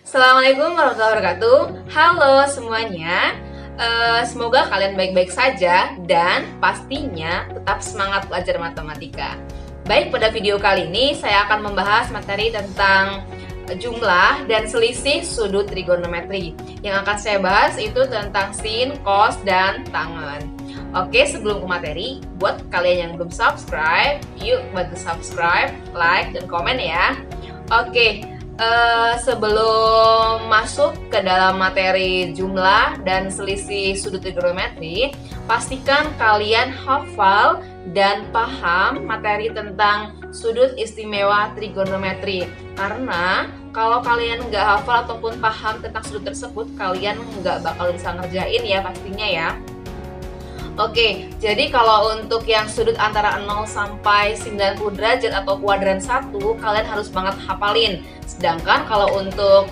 Assalamualaikum warahmatullahi wabarakatuh. Halo semuanya. Semoga kalian baik-baik saja dan pastinya tetap semangat belajar matematika. Baik, pada video kali ini saya akan membahas materi tentang jumlah dan selisih sudut trigonometri. Yang akan saya bahas itu tentang sin, cos, dan tangen. Oke, sebelum ke materi, buat kalian yang belum subscribe, yuk bantu subscribe, like, dan komen ya. Oke, sebelum masuk ke dalam materi jumlah dan selisih sudut trigonometri, pastikan kalian hafal dan paham materi tentang sudut istimewa trigonometri. Karena kalau kalian nggak hafal ataupun paham tentang sudut tersebut, kalian nggak bakal bisa ngerjain ya pastinya ya. Oke, jadi kalau untuk yang sudut antara 0 sampai 90 derajat atau kuadran 1, kalian harus banget hafalin. Sedangkan kalau untuk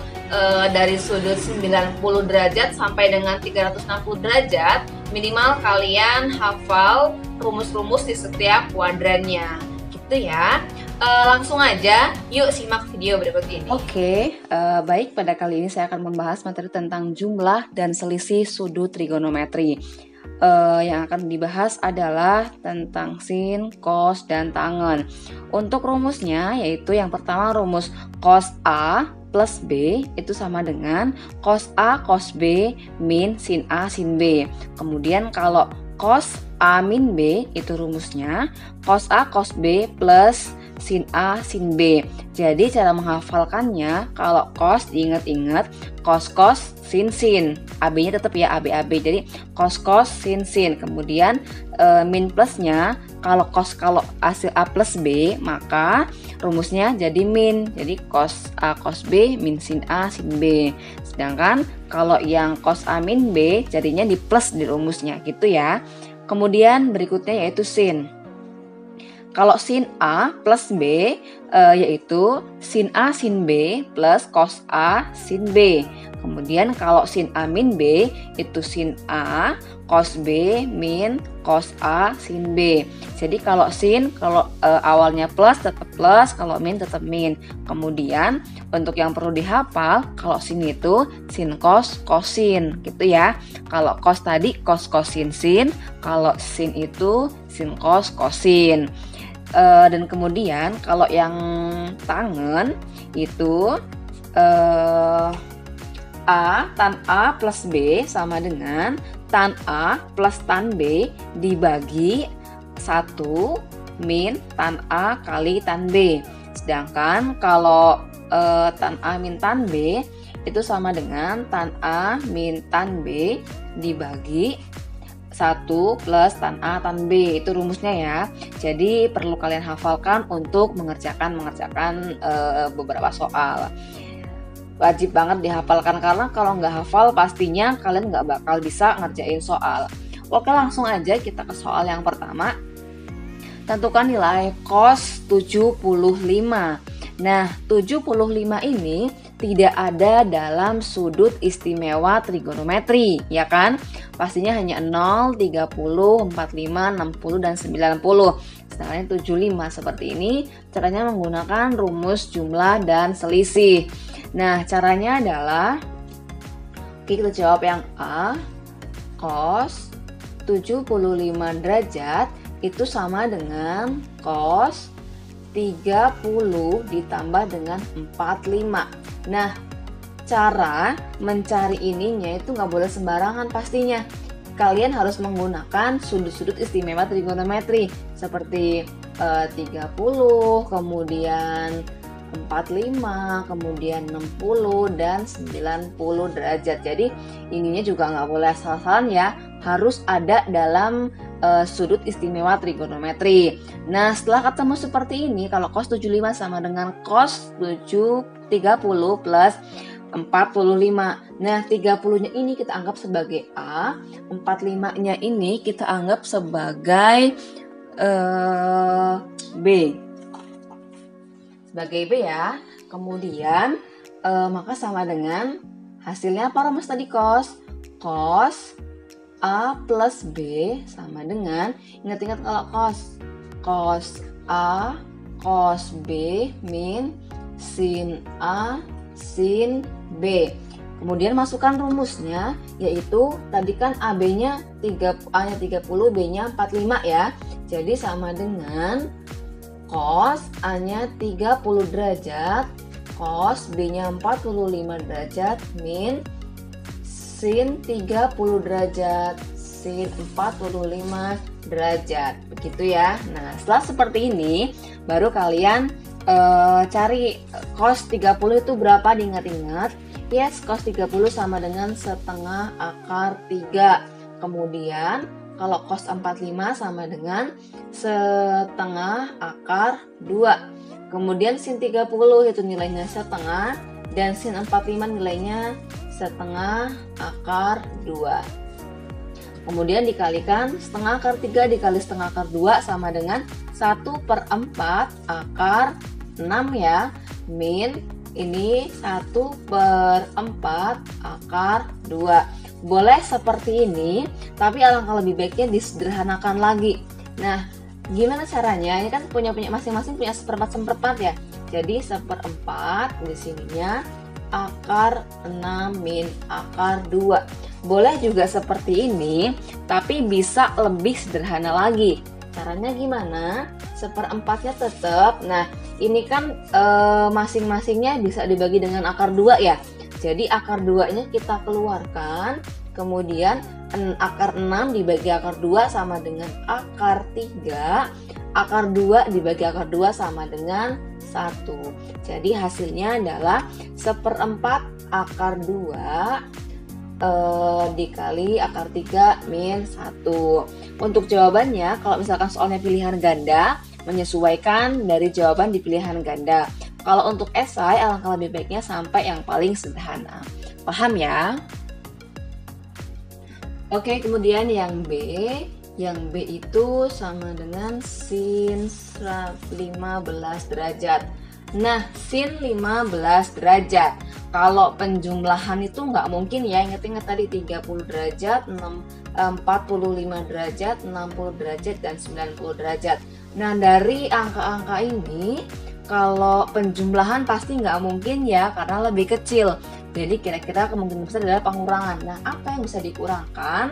dari sudut 90 derajat sampai dengan 360 derajat, minimal kalian hafal rumus-rumus di setiap kuadrannya. Gitu ya. Langsung aja, yuk simak video berikut ini. Oke, baik, pada kali ini saya akan membahas materi tentang jumlah dan selisih sudut trigonometri. Yang akan dibahas adalah tentang sin, cos, dan tangen. Untuk rumusnya yaitu yang pertama rumus cos A plus B itu sama dengan cos A cos B min sin A sin B. Kemudian kalau cos A min B itu rumusnya cos A cos B plus sin A sin B. Jadi cara menghafalkannya, kalau cos diingat-ingat cos sin. AB-nya tetap ya AB. Jadi cos sin. Kemudian min plusnya kalau hasil A plus B, maka rumusnya jadi min. Jadi cos A cos B min sin A sin B. Sedangkan kalau yang cos A min B jadinya di plus di rumusnya gitu ya. Kemudian berikutnya yaitu sin. Kalau sin A plus B yaitu sin A sin B plus cos A sin B. Kemudian kalau sin A min B itu sin A cos B min cos A sin B. Jadi kalau sin, kalau awalnya plus tetap plus, kalau min tetap min. Kemudian untuk yang perlu dihafal, kalau sin itu sin cos kosin gitu ya. Kalau cos tadi cos kosin sin, kalau sin itu sin cos kosin. Dan kemudian kalau yang tangen itu A tan A plus B sama dengan tan A plus tan B dibagi 1 min tan A kali tan B. Sedangkan kalau tan A min tan B itu sama dengan tan A min tan B dibagi 1 plus tan A tan B. Itu rumusnya ya. Jadi perlu kalian hafalkan untuk mengerjakan beberapa soal. Wajib banget dihafalkan karena kalau nggak hafal pastinya kalian nggak bakal bisa ngerjain soal. Oke, langsung aja kita ke soal yang pertama. Tentukan nilai cos 75. Nah, 75 ini tidak ada dalam sudut istimewa trigonometri, ya kan? Pastinya hanya 0, 30, 45, 60, dan 90. Sedangkan 75 seperti ini, caranya menggunakan rumus jumlah dan selisih. Nah, caranya adalah, oke, kita jawab yang A, cos 75 derajat itu sama dengan cos 30 ditambah dengan 45. Nah, cara mencari ininya itu nggak boleh sembarangan pastinya. Kalian harus menggunakan sudut-sudut istimewa trigonometri seperti 30, kemudian 45, kemudian 60, dan 90 derajat. Jadi ininya juga nggak boleh asal-asalan ya, harus ada dalam sudut istimewa trigonometri. Nah, setelah ketemu seperti ini, kalau cos 75 sama dengan cos 30 plus 45. Nah, 30-nya ini kita anggap sebagai A, 45-nya ini kita anggap sebagai B. Sebagai B ya. Kemudian maka sama dengan hasilnya apa rumus tadi cos? Cos A plus B sama dengan, ingat-ingat kalau cos A cos B min sin A sin B. Kemudian masukkan rumusnya, yaitu tadi kan A-nya 30, B-nya 45 ya. Jadi sama dengan cos A-nya 30 derajat, cos B-nya 45 derajat, min sin 30 derajat, sin 45 derajat. Begitu ya. Nah, setelah seperti ini, baru kalian cari cos 30 itu berapa, diingat-ingat. Yes, cos 30 sama dengan setengah akar 3. Kemudian kalau cos 45 sama dengan setengah akar 2. Kemudian sin 30 itu nilainya setengah, dan sin 45 nilainya setengah akar 2. Kemudian dikalikan setengah akar 3 dikali setengah akar 2 sama dengan 1/4 akar 6 ya, min ini 1/4 akar 2. Boleh seperti ini, tapi alangkah lebih baiknya disederhanakan lagi. Nah, gimana caranya? Ini kan punya masing-masing punya seperempat ya. Jadi 1/4 di sininya akar 6 min akar 2. Boleh juga seperti ini, tapi bisa lebih sederhana lagi. Caranya gimana? 1/4-nya tetap. Nah, ini kan masing-masingnya bisa dibagi dengan akar 2 ya. Jadi akar 2-nya kita keluarkan. Kemudian akar 6 dibagi akar 2 sama dengan akar 3. Akar 2 dibagi akar 2 sama dengan 1. Jadi hasilnya adalah 1/4 akar 2 dikali akar 3 min 1. Untuk jawabannya, kalau misalkan soalnya pilihan ganda, menyesuaikan dari jawaban di pilihan ganda. Kalau untuk esai, alangkah lebih baiknya sampai yang paling sederhana. Paham ya? Oke, kemudian yang B. Yang B itu sama dengan sin 15 derajat. Nah, sin 15 derajat. Kalau penjumlahan itu nggak mungkin ya, ingat-ingat tadi 30 derajat, 45 derajat, 60 derajat, dan 90 derajat. Nah, dari angka-angka ini, kalau penjumlahan pasti nggak mungkin ya, karena lebih kecil. Jadi kira-kira kemungkinan besar adalah pengurangan. Nah, apa yang bisa dikurangkan?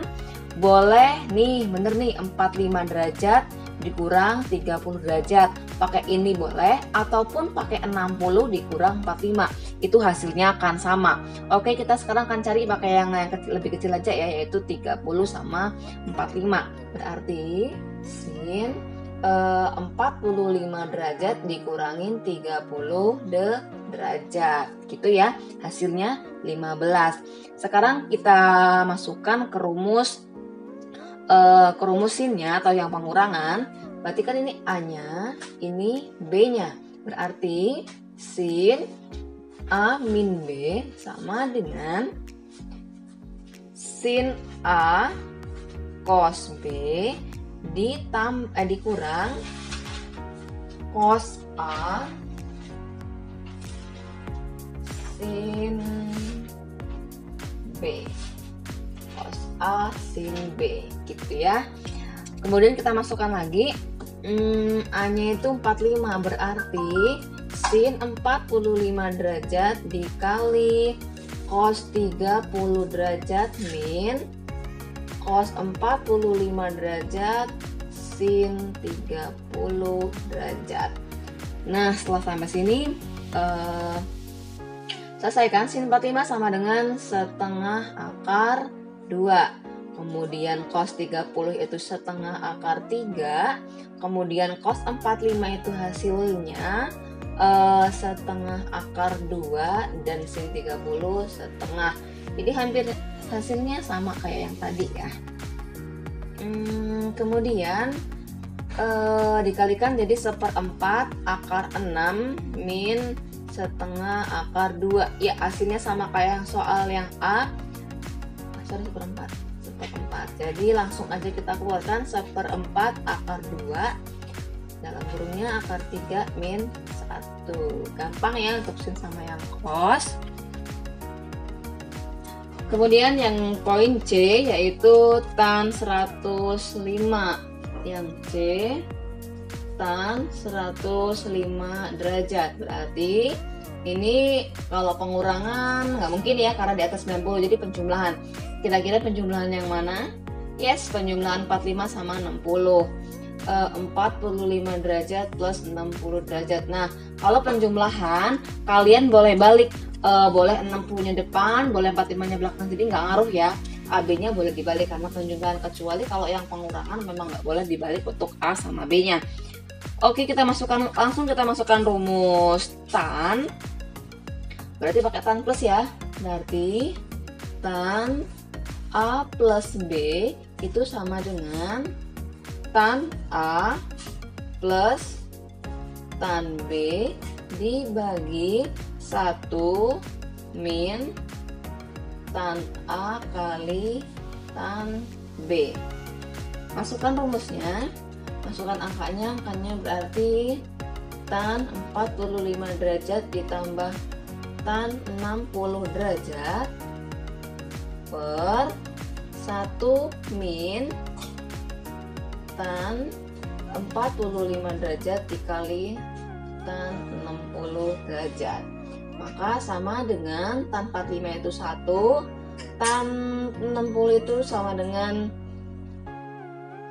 Boleh nih, bener nih, 45 derajat dikurang 30 derajat. Pakai ini boleh, ataupun pakai 60 dikurang 45. Itu hasilnya akan sama. Oke, kita sekarang akan cari pakai yang lebih kecil aja ya, yaitu 30 sama 45. Berarti sin 45 derajat dikurangin 30 derajat. Gitu ya, hasilnya 15. Sekarang kita masukkan ke rumus sinnya atau yang pengurangan. Berarti kan ini A-nya, ini B-nya. Berarti sin A min B sama dengan sin A cos B dikurang cos A sin B. Cos A sin B gitu ya. Kemudian kita masukkan lagi A-nya itu 45, berarti sin 45 derajat dikali cos 30 derajat min cos 45 derajat sin 30 derajat. Nah, setelah sampai sini selesaikan. Sin 45 sama dengan setengah akar 2. Kemudian cos 30 itu setengah akar 3. Kemudian cos 45 itu hasilnya setengah akar 2 dan sin 30 setengah. Jadi hampir hasilnya sama kayak yang tadi ya. Kemudian dikalikan jadi 1/4 akar 6 min setengah akar 2. Ya, hasilnya sama kayak yang soal yang A. Sorry, 1/4. Jadi langsung aja kita keluarkan 1/4 akar 2 dalam kurungnya akar 3 min 1. Gampang ya untuk sin sama yang cos. Kemudian yang poin C yaitu tan 105. Yang C tan 105 derajat. Berarti Ini kalau pengurangan nggak mungkin ya karena di atas 90, jadi penjumlahan. Kira-kira penjumlahan yang mana? Yes, penjumlahan 45 sama 60. 45 derajat plus 60 derajat. Nah, kalau penjumlahan kalian boleh balik, boleh 60-nya depan, boleh 45-nya belakang, jadi nggak ngaruh ya. AB-nya boleh dibalik karena penjumlahan, kecuali kalau yang pengurangan memang nggak boleh dibalik untuk A sama B-nya. Oke, langsung kita masukkan rumus tan. Berarti pakai tan plus ya. Berarti tan A plus B itu sama dengan tan A plus tan B dibagi 1 min tan A kali tan B. Masukkan rumusnya, masukkan angkanya berarti tan 45 derajat ditambah tan 60 derajat per 1 min tan 45 derajat dikali tan 60 derajat. Maka sama dengan tan 45 itu 1, tan 60 itu sama dengan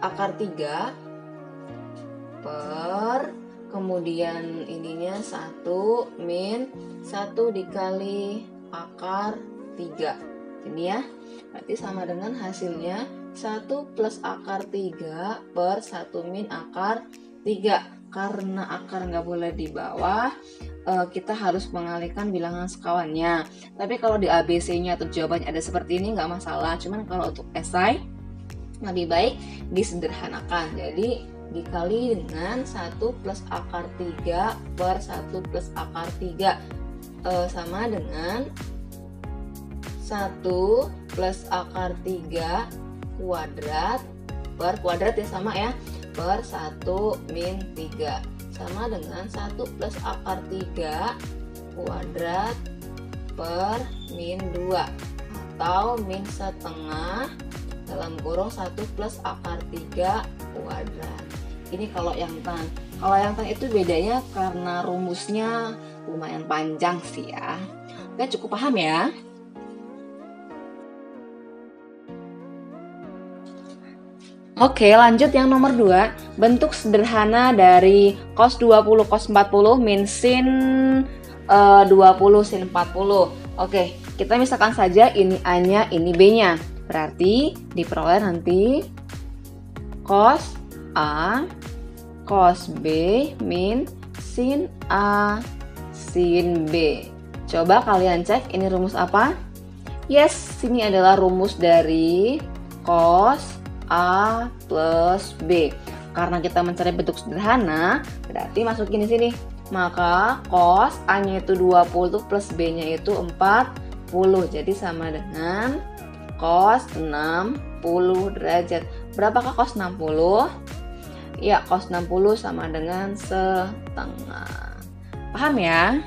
akar 3 per kemudian ininya 1 min 1 dikali akar 3. Ini ya. Berarti sama dengan hasilnya 1 plus akar 3 per 1 min akar 3. Karena akar nggak boleh di bawah, kita harus mengalihkan bilangan sekawannya. Tapi kalau di ABC-nya atau jawabannya ada seperti ini nggak masalah. Cuman kalau untuk esai lebih baik disederhanakan. Jadi dikali dengan 1 plus akar 3 per 1 plus akar 3 sama dengan 1 plus akar 3 kuadrat per kuadrat ya sama ya, per 1 min 3 sama dengan 1 plus akar 3 kuadrat per min 2 atau min setengah dalam kurung 1 plus akar 3 kuadrat. Ini kalau yang tan. Kalau yang tan itu bedanya karena rumusnya lumayan panjang sih ya. Oke, cukup paham ya? Oke, lanjut yang nomor 2. Bentuk sederhana dari cos 20 cos 40 min sin 20 sin 40. Oke, kita misalkan saja ini A-nya, ini B-nya. Berarti diperoleh nanti cos A cos B min sin A sin B. Coba kalian cek ini rumus apa? Yes, sini adalah rumus dari cos A plus B. Karena kita mencari bentuk sederhana, berarti masukin di sini. Maka cos A-nya itu 20 plus B-nya itu 40. Jadi sama dengan cos 60 derajat. Berapakah cos 60? Ya, cos 60 sama dengan setengah. Paham ya?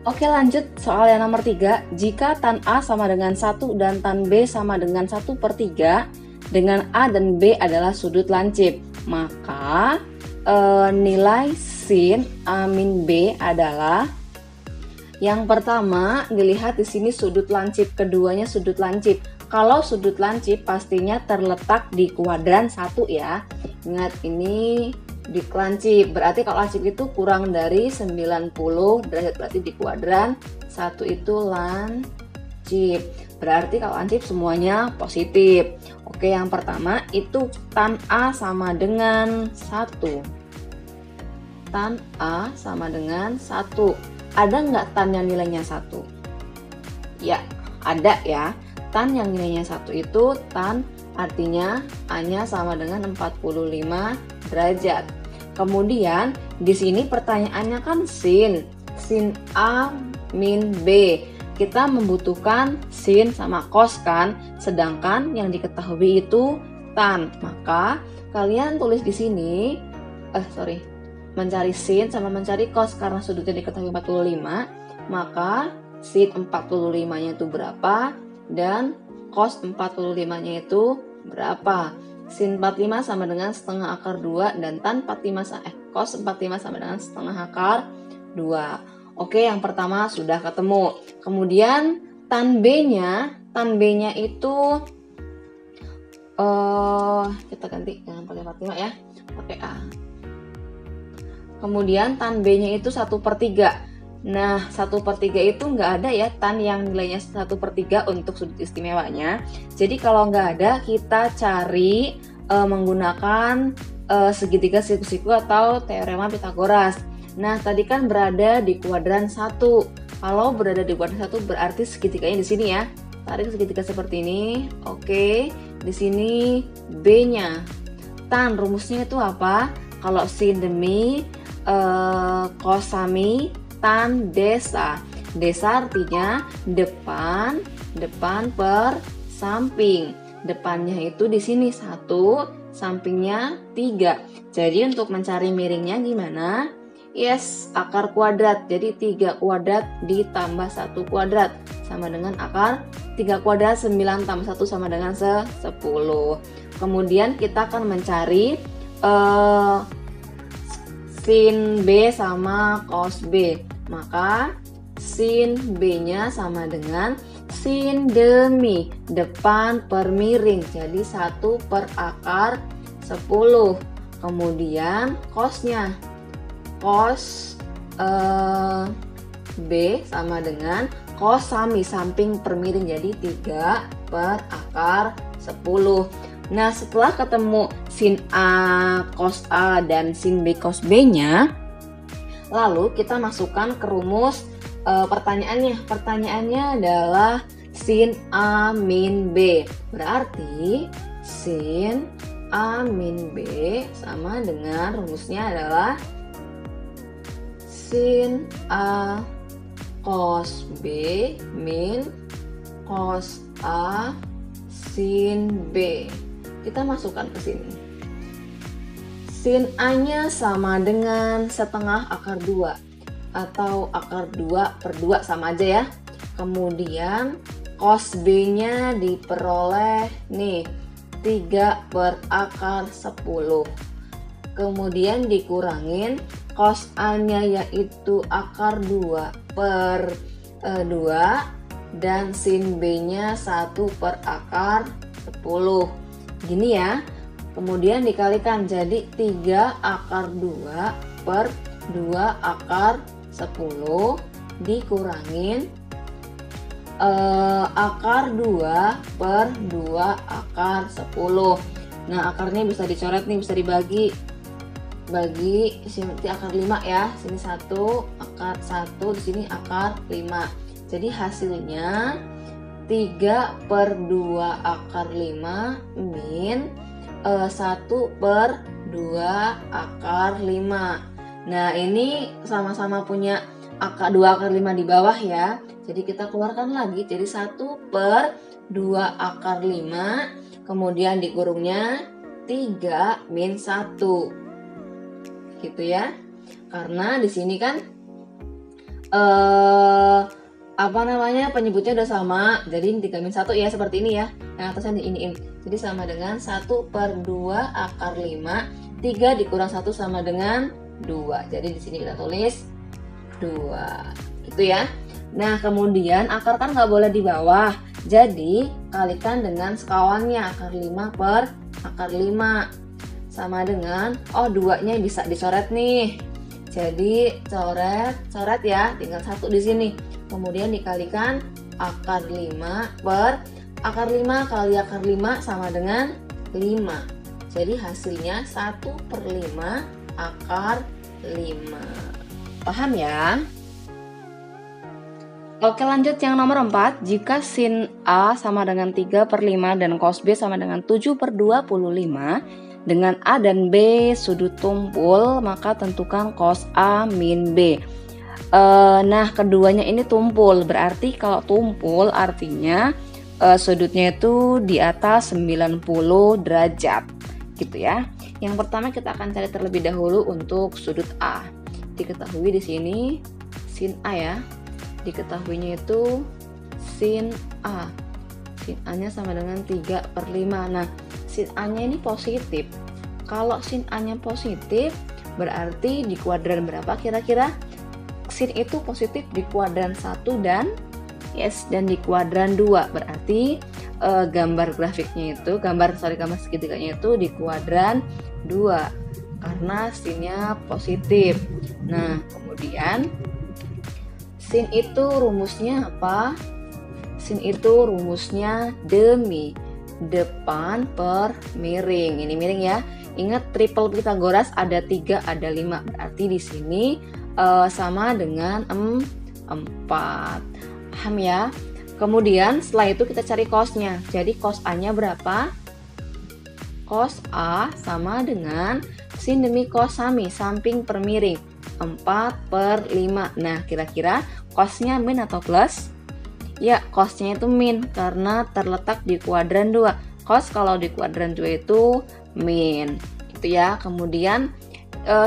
Oke, lanjut soal yang nomor 3. Jika tan A sama dengan 1 dan tan B sama dengan 1/3 dengan A dan B adalah sudut lancip, maka nilai sin A min B adalah, yang pertama dilihat di sini sudut lancip, keduanya sudut lancip. Kalau sudut lancip pastinya terletak di kuadran 1 ya. Ingat ini di lancip, berarti kalau lancip itu kurang dari 90 derajat, berarti di kuadran 1 itu lancip. Berarti kalau lancip semuanya positif. Oke, yang pertama itu tan A sama dengan 1. Tan A sama dengan 1. Ada nggak tan yang nilainya 1? Ya, ada ya. Tan yang nilainya 1 itu tan, artinya A-nya sama dengan 45 derajat. Kemudian di sini pertanyaannya kan sin A min B. Kita membutuhkan sin sama cos kan, sedangkan yang diketahui itu tan. Maka kalian tulis di sini, mencari sin sama mencari cos karena sudutnya diketahui 45. Maka sin 45-nya itu berapa dan cos 45-nya itu berapa. sin 45 sama dengan setengah akar 2 dan tan 45 cos 45 sama dengan setengah akar 2. Oke, yang pertama sudah ketemu. Kemudian tan B-nya itu kita ganti, jangan pakai 45 ya, pakai A. Kemudian tan B-nya itu 1/3. Nah, 1/3 itu nggak ada ya tan yang nilainya 1/3 untuk sudut istimewanya. Jadi kalau nggak ada, kita cari menggunakan segitiga siku-siku atau teorema Pitagoras. Nah, tadi kan berada di kuadran 1. Kalau berada di kuadran 1 berarti segitiganya di sini ya. Tarik segitiga seperti ini. Oke, di sini B-nya. Tan rumusnya itu apa? Kalau sin demi, cos sami, tan desa. Desa artinya depan per samping. Depannya itu di sini 1, sampingnya 3. Jadi untuk mencari miringnya gimana? Yes, akar kuadrat. Jadi 3 kuadrat ditambah 1 kuadrat sama dengan akar 3 kuadrat. 9 tambah 1 sama dengan 10. Kemudian kita akan mencari sin B sama cos B. Maka sin B-nya sama dengan sin demi depan per miring. Jadi 1 per akar 10. Kemudian cosnya, cos B sama dengan cos sami samping per miring. Jadi 3 per akar 10. Nah, setelah ketemu sin A cos A dan sin B cos B-nya, lalu kita masukkan ke rumus pertanyaannya. Pertanyaannya adalah sin A min B. Berarti sin A min B sama dengan rumusnya adalah sin A cos B min cos A sin B. Kita masukkan ke sini. Sin A-nya sama dengan setengah akar 2 atau akar 2/2 sama aja ya. Kemudian cos B-nya diperoleh nih 3 per akar 10. Kemudian dikurangin cos A-nya yaitu akar 2 per 2 dan sin B-nya 1 per akar 10. Gini ya. Kemudian dikalikan jadi 3 akar 2 per 2 akar 10 dikurangin akar 2 per 2 akar 10. Nah, akarnya bisa dicoret nih, bisa dibagi. Bagi sini akar 5 ya. Sini 1 akar 1, di sini akar 5. Jadi hasilnya 3 per 2 akar 5 min 1 per 2 akar 5. Nah, ini sama-sama punya akar 2 akar 5 di bawah ya. Jadi kita keluarkan lagi. Jadi 1 per 2 akar 5. Kemudian dikurungnya 3 min 1. Gitu ya. Karena di sini kan penyebutnya udah sama. Jadi 3 min 1 ya seperti ini ya. Yang atasnya diiniin. Jadi sama dengan 1 per 2 akar 5. 3 dikurang 1 sama dengan 2. Jadi di sini kita tulis 2. Gitu ya. Nah, kemudian akar kan nggak boleh di bawah. Jadi kalikan dengan sekawannya. Akar 5 per akar 5 sama dengan 2-nya bisa dicoret nih. Jadi coret ya, tinggal 1 di sini. Kemudian dikalikan akar 5 per akar 5 kali akar 5 sama dengan 5. Jadi hasilnya 1 per 5 akar 5. Paham ya? Oke, lanjut yang nomor 4. Jika sin A sama dengan 3 per 5 dan cos B sama dengan 7 per 25, dengan A dan B sudut tumpul, maka tentukan cos A min B. Nah, keduanya ini tumpul. Berarti kalau tumpul artinya sudutnya itu di atas 90 derajat. Gitu ya. Yang pertama kita akan cari terlebih dahulu untuk sudut A. Diketahui di sini sin A ya. Diketahuinya itu sin A. Sin A-nya sama dengan 3 per 5. Nah, sin A-nya ini positif. Kalau sin A-nya positif, berarti di kuadran berapa kira-kira? Sin itu positif di kuadran 1 dan di kuadran 2. Berarti gambar grafiknya itu, gambar segitiganya itu di kuadran 2 karena sinnya positif. Nah, kemudian sin itu rumusnya apa? Sin itu rumusnya demi, depan per miring. Ini miring ya. Ingat triple Pythagoras ada 3, ada 5. Berarti di sini sama dengan 4. Paham ya? Kemudian setelah itu kita cari cosnya. Jadi cos A-nya berapa? Cos A sama dengan sin demi cos sami, samping per miring, 4/5. Nah, kira-kira cosnya min atau plus? Ya, cosnya itu min karena terletak di kuadran 2. Cos kalau di kuadran 2 itu min. Itu ya. Kemudian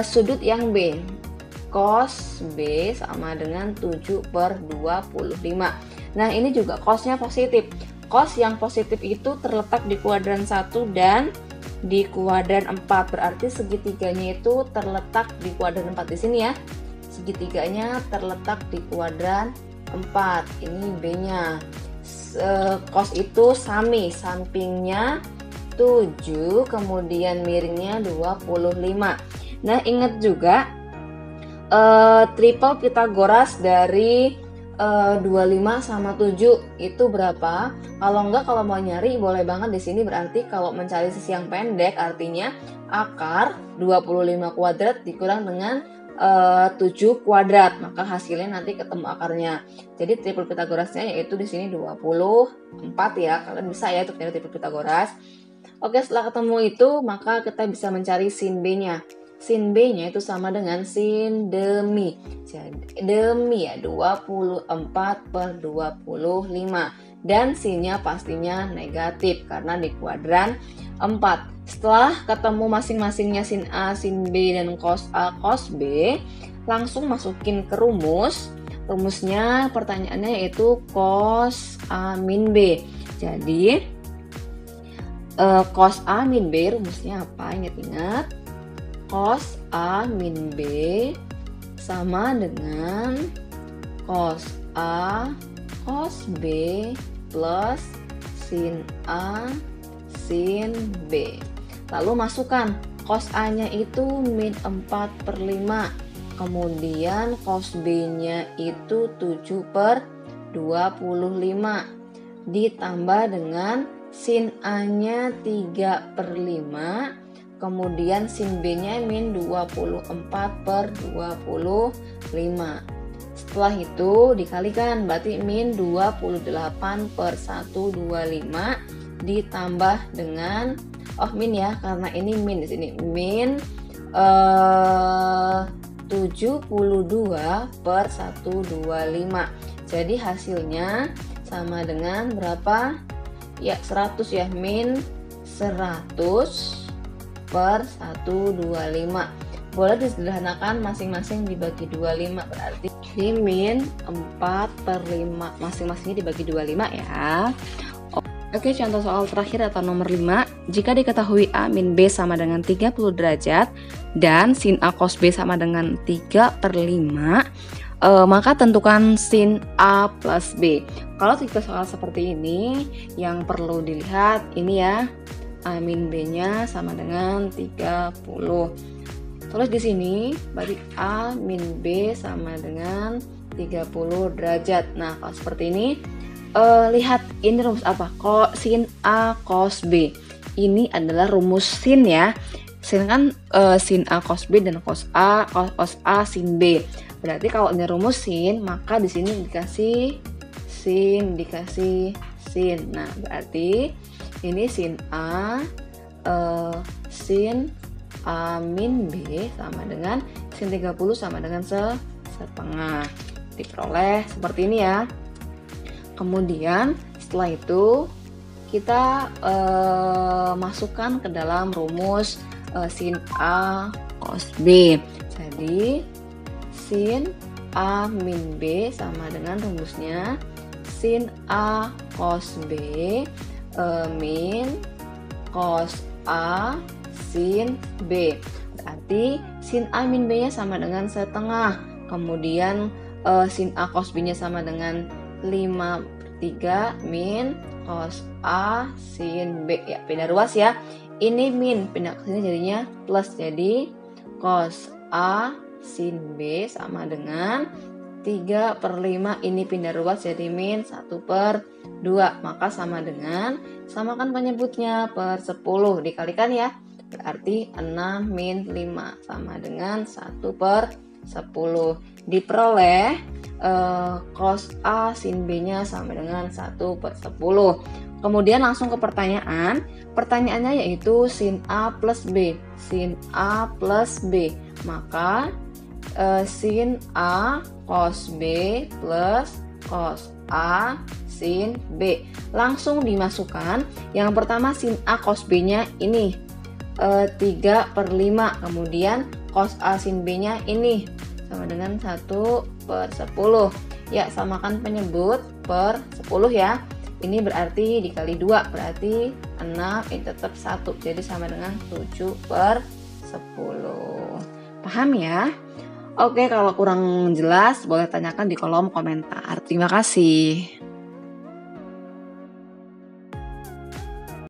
sudut yang B. Cos B sama dengan 7/25. Nah, ini juga cosnya positif. Cos yang positif itu terletak di kuadran 1 dan di kuadran 4. Berarti segitiganya itu terletak di kuadran 4 di sini ya. Segitiganya terletak di kuadran 4. Ini B-nya. Cos itu sami, sampingnya 7, kemudian miringnya 25. Nah, ingat juga triple Pythagoras dari 25 sama 7 itu berapa? Kalau enggak, kalau mau nyari boleh banget di sini. Berarti kalau mencari sisi yang pendek artinya akar 25 kuadrat dikurang dengan 7 kuadrat, maka hasilnya nanti ketemu akarnya. Jadi triple Pythagorasnya yaitu di sini 24 ya. Kalian bisa ya untuk nyari triple Pythagoras. Oke, setelah ketemu itu maka kita bisa mencari sin B-nya. Sin B-nya itu sama dengan sin demi. Jadi demi ya 24/25. Dan sinnya pastinya negatif karena di kuadran 4. Setelah ketemu masing-masingnya sin A, sin B, dan cos A, cos B, langsung masukin ke rumus. Rumusnya pertanyaannya yaitu cos A min B. Jadi cos A min B rumusnya apa? Ingat-ingat. Cos A min B sama dengan cos A cos B plus sin A sin B. Lalu masukkan cos A-nya itu min 4/5. Kemudian cos B-nya itu 7/25. Ditambah dengan sin A-nya 3/5. Kemudian sin B-nya min 24/25. Setelah itu dikalikan, berarti min 28/125 ditambah dengan min ya, karena ini min di sini min 72/125. Jadi hasilnya sama dengan berapa? Ya 100 ya, min 100/125. Boleh disederhanakan masing-masing dibagi 25, berarti ini min 4/5. Masing-masingnya dibagi 25 ya. Oke, contoh soal terakhir atau nomor 5. Jika diketahui A min B sama dengan 30 derajat dan sin A cos B sama dengan 3/5, maka tentukan sin A plus B. Kalau tiga soal seperti ini, yang perlu dilihat ini ya, A min B-nya sama dengan 30. Tulis di sini, berarti A min B sama dengan 30 derajat. Nah, kalau seperti ini, lihat ini rumus apa? Sin A cos B. Ini adalah rumus sin ya. Sin kan sin A cos B dan cos A sin B. Berarti kalau ini rumus sin, maka di sini dikasih sin, dikasih sin. Nah, berarti ini sin A sin A min B sama dengan sin 30 sama dengan setengah. Diperoleh seperti ini ya. Kemudian setelah itu kita masukkan ke dalam rumus sin A cos B. Jadi sin A min B sama dengan rumusnya sin A cos B min cos A sin B. Berarti sin A min B nya sama dengan setengah. Kemudian sin A cos B nya sama dengan 5/3 min cos A sin B. Ya, pindah ruas ya. Ini min, pindah ke sini jadinya plus. Jadi cos A sin B sama dengan 3/5. Ini pindah ruas jadi min 1/2. Maka sama dengan, samakan penyebutnya per 10. Dikalikan ya. Berarti 6 min 5 sama dengan 1/10. Diperoleh cos A sin B nya sama dengan 1/10. Kemudian langsung ke pertanyaan. Pertanyaannya yaitu sin A plus B. Sin A plus B. Maka sin A cos B plus cos A sin B. Langsung dimasukkan. Yang pertama sin A cos B nya ini 3/5. Kemudian cos A sin B nya ini sama dengan 1/10. Ya, samakan penyebut per 10 ya. Ini berarti dikali 2, berarti 6, ini tetap 1. Jadi sama dengan 7/10. Paham ya? Oke, kalau kurang jelas boleh tanyakan di kolom komentar. Terima kasih.